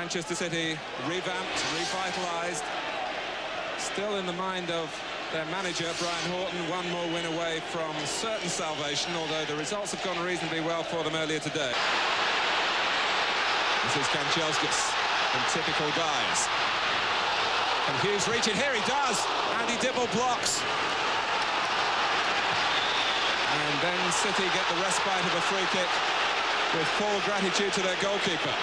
Manchester City revamped, revitalised, still in the mind of their manager, Brian Horton, one more win away from certain salvation, although the results have gone reasonably well for them earlier today. This is Kanchelskis in typical guise. Can Hughes reach it? Here he does! Andy Dibble blocks. And then City get the respite of a free kick with full gratitude to their goalkeeper.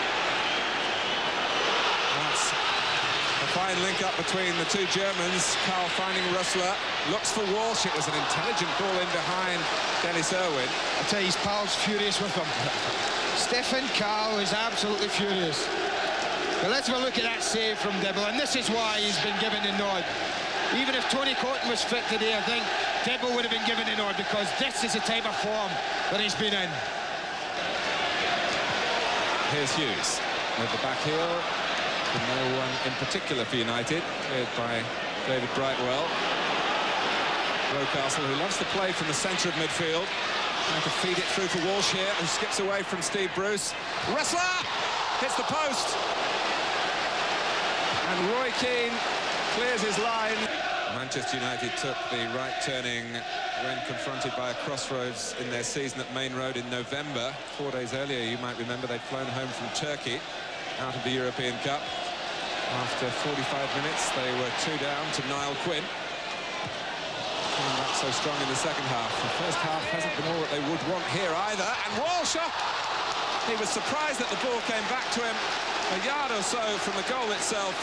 That's a fine link-up between the two Germans. Carl finding Rössler, looks for Walsh. It was an intelligent ball in behind Dennis Irwin. I tell you, his pal's furious with him. Stefan Carl is absolutely furious. But let's have a look at that save from Dibble, and this is why he's been given the nod. Even if Tony Cotton was fit today, I think Dibble would have been given the nod, because this is the type of form that he's been in. Here's Hughes with the back heel. No one in particular for United, cleared by David Brightwell. Rocastle, who loves to play from the centre of midfield, trying to feed it through for Walsh here, who skips away from Steve Bruce. Rössler hits the post. And Roy Keane clears his line. Manchester United took the right turning when confronted by a crossroads in their season at Main Road in November. 4 days earlier, you might remember, they'd flown home from Turkey out of the European Cup. After 45 minutes, they were 2 down to Niall Quinn. Coming back so strong in the second half. The first half hasn't been all that they would want here either. And Walsh, he was surprised that the ball came back to him a yard or so from the goal itself.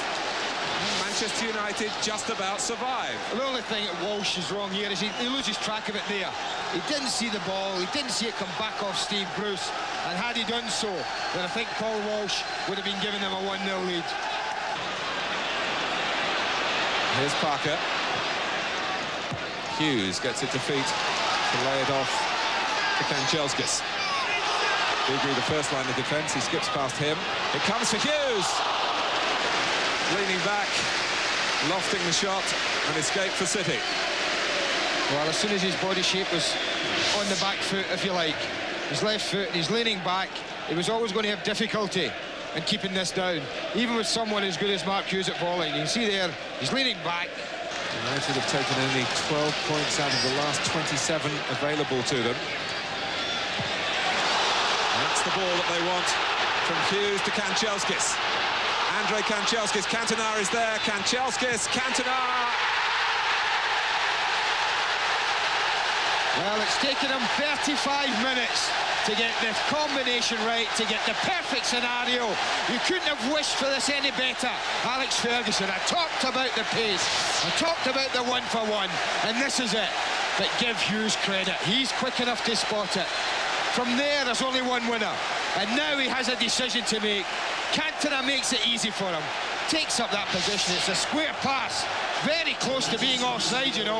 Manchester United just about survived. The only thing that Walsh is wrong here is he loses track of it there. He didn't see the ball, he didn't see it come back off Steve Bruce, and had he done so, then I think Paul Walsh would have been giving them a 1-0 lead. Here's Parker. Hughes gets it to feet to lay it off to Kanchelskis. Biggie, the first line of defence, he skips past him. It comes for Hughes. Leaning back, lofting the shot, and escape for City. Well, as soon as his body shape was on the back foot, if you like, his left foot, and he's leaning back, he was always going to have difficulty in keeping this down, even with someone as good as Mark Hughes at bowling. You can see there, he's leaning back. United have taken only 12 points out of the last 27 available to them. That's the ball that they want from Hughes to Kanchelskis. Andre Kanchelskis, Cantona is there, Kanchelskis, Cantona. Well, it's taken him 35 minutes to get the combination right, to get the perfect scenario. You couldn't have wished for this any better, Alex Ferguson. I talked about the pace, I talked about the 1-for-1, and this is it. But give Hughes credit, he's quick enough to spot it. From there, there's only one winner, and now he has a decision to make. Cantona makes it easy for him, takes up that position. It's a square pass, very close to being offside, you know,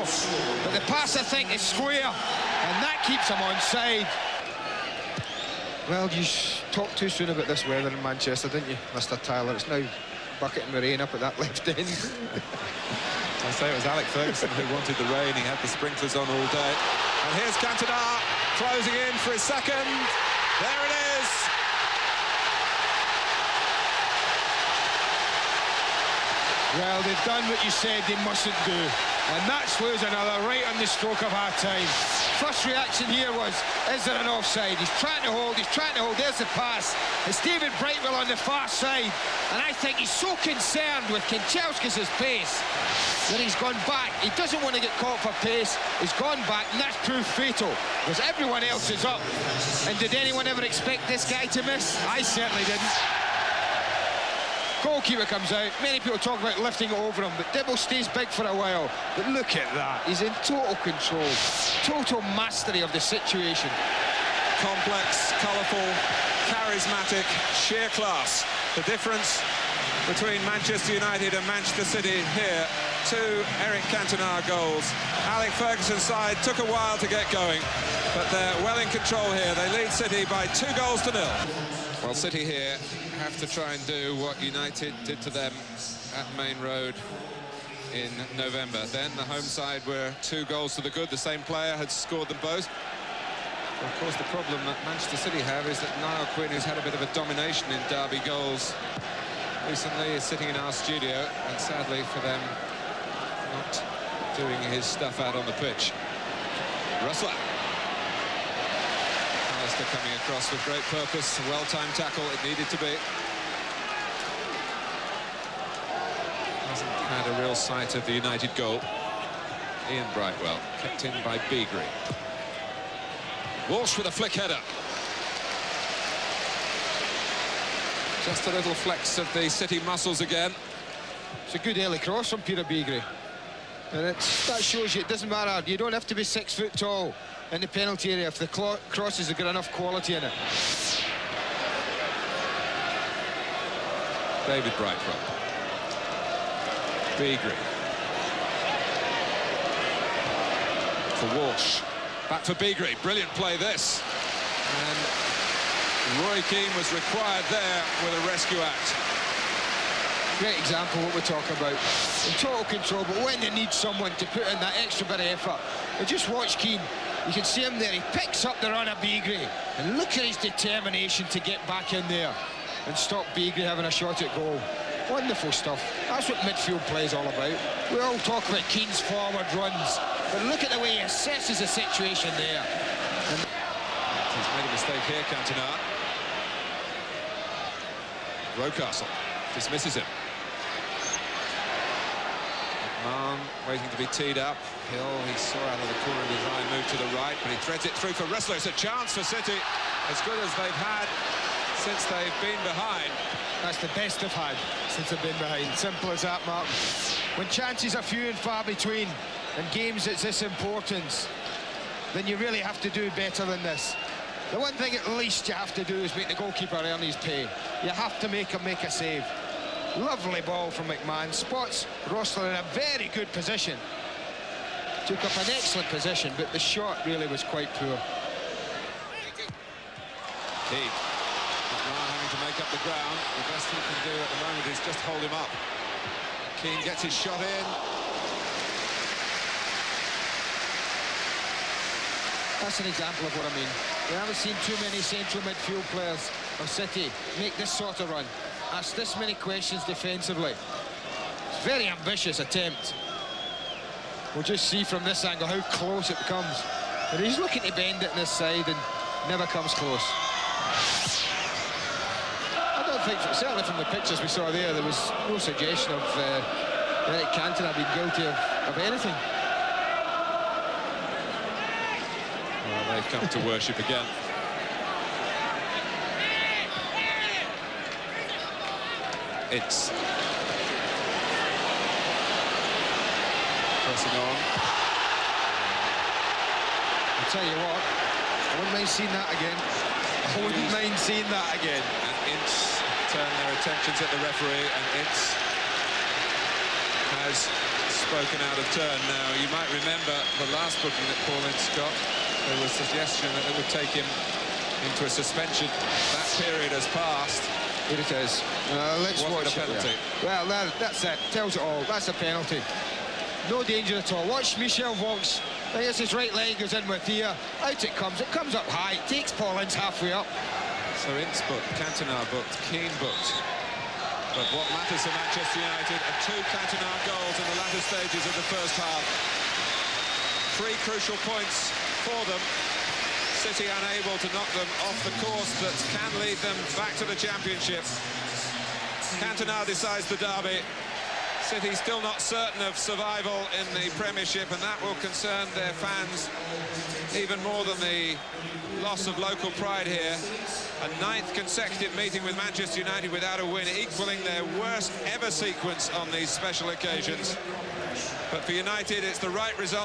but the pass, I think, is square, and that keeps him onside. Well, you talked too soon about this weather in Manchester, didn't you, Mr. Tyler? It's now bucketing with rain up at that left end. I say it was Alex Ferguson who wanted the rain. He had the sprinklers on all day. And here's Cantona closing in for his second. There it is. Well, they've done what you said they mustn't do, and that's lose another right on the stroke of half-time. First reaction here was, is there an offside? He's trying to hold, there's the pass. It's David Brightwell on the far side, and I think he's so concerned with Kanchelskis' pace that he's gone back. He doesn't want to get caught for pace. He's gone back, and that's proved fatal, because everyone else is up. And did anyone ever expect this guy to miss? I certainly didn't. Goalkeeper comes out. Many people talk about lifting it over him, but Dibble stays big for a while. But look at that. He's in total control, total mastery of the situation. Complex, colourful, charismatic, sheer class. The difference between Manchester United and Manchester City here. 2 Eric Cantona goals. Alex Ferguson's side took a while to get going, but they're well in control here. They lead City by 2 goals to 0. Well, City here have to try and do what United did to them at Main Road in November. Then the home side were 2 goals to the good. The same player had scored them both. Of course, the problem that Manchester City have is that Niall Quinn, who's had a bit of a domination in derby goals recently is sitting in our studio, and sadly for them, not doing his stuff out on the pitch. Russell. Alistair coming across with great purpose, a well-timed tackle, it needed to be. Hasn't had a real sight of the United goal. Ian Brightwell, kept in by Beagrie. Walsh with a flick header. Just a little flex of the City muscles again. It's a good early cross from Peter Beagrie. And that shows you it doesn't matter. You don't have to be 6 foot tall in the penalty area if the crosses have got enough quality in it. David Brightwell. Beagrie. For Walsh. Back for Beagrie. Brilliant play this. And Roy Keane was required there with a rescue act. Great example of what we're talking about. In total control, but when they need someone to put in that extra bit of effort. But just watch Keane. You can see him there. He picks up the run of Beagrie. And look at his determination to get back in there and stop Beagrie having a shot at goal. Wonderful stuff. That's what midfield play is all about. We all talk about Keane's forward runs, but look at the way he assesses the situation there. And he's made a mistake here, Cantona. Rocastle dismisses him. McMahon waiting to be teed up. Hill, he saw out of the corner of his eye, moved to the right, but he threads it through for Ressler. It's a chance for City, as good as they've had since they've been behind. That's the best they've had since they've been behind. Simple as that, Mark. When chances are few and far between and games it's this importance, then you really have to do better than this. The one thing at least you have to do is make the goalkeeper earn his pay. You have to make him make a save. Lovely ball from McMahon. Spots Rosler in a very good position. Took up an excellent position, but the shot really was quite poor. Keane. McMahon having to make up the ground. The best he can do at the moment is just hold him up. Keane gets his shot in. That's an example of what I mean. We haven't seen too many central midfield players of City make this sort of run. Ask this many questions defensively. It's a very ambitious attempt. We'll just see from this angle how close it becomes. But he's looking to bend it on this side and never comes close. I don't think, certainly from the pictures we saw there was no suggestion of Eric Cantona being guilty of anything. Well, they've come to worship again. It's pressing on. I'll tell you what, I wouldn't mind seeing that again. I wouldn't mind seeing that again. And Ince turn their attentions at the referee, and Ince has spoken out of turn. Now, you might remember the last booking that Paul Ince got. There was a suggestion that it would take him into a suspension. That period has passed. Here it is. Let's watch the penalty. Well, that's it. Tells it all. That's a penalty. No danger at all. Watch Michel Vaux. There's his right leg goes in with here. Out it comes. It comes up high. Takes Paul Ince halfway up. So Ince booked, Cantona booked, Keane booked. But what matters for Manchester United are 2 Cantona goals in the latter stages of the first half. 3 crucial points for them. City unable to knock them off the course that can lead them back to the Championship. Cantona decides the derby. City still not certain of survival in the Premiership, and that will concern their fans even more than the loss of local pride here. A 9th consecutive meeting with Manchester United without a win, equaling their worst ever sequence on these special occasions. But for United, it's the right result.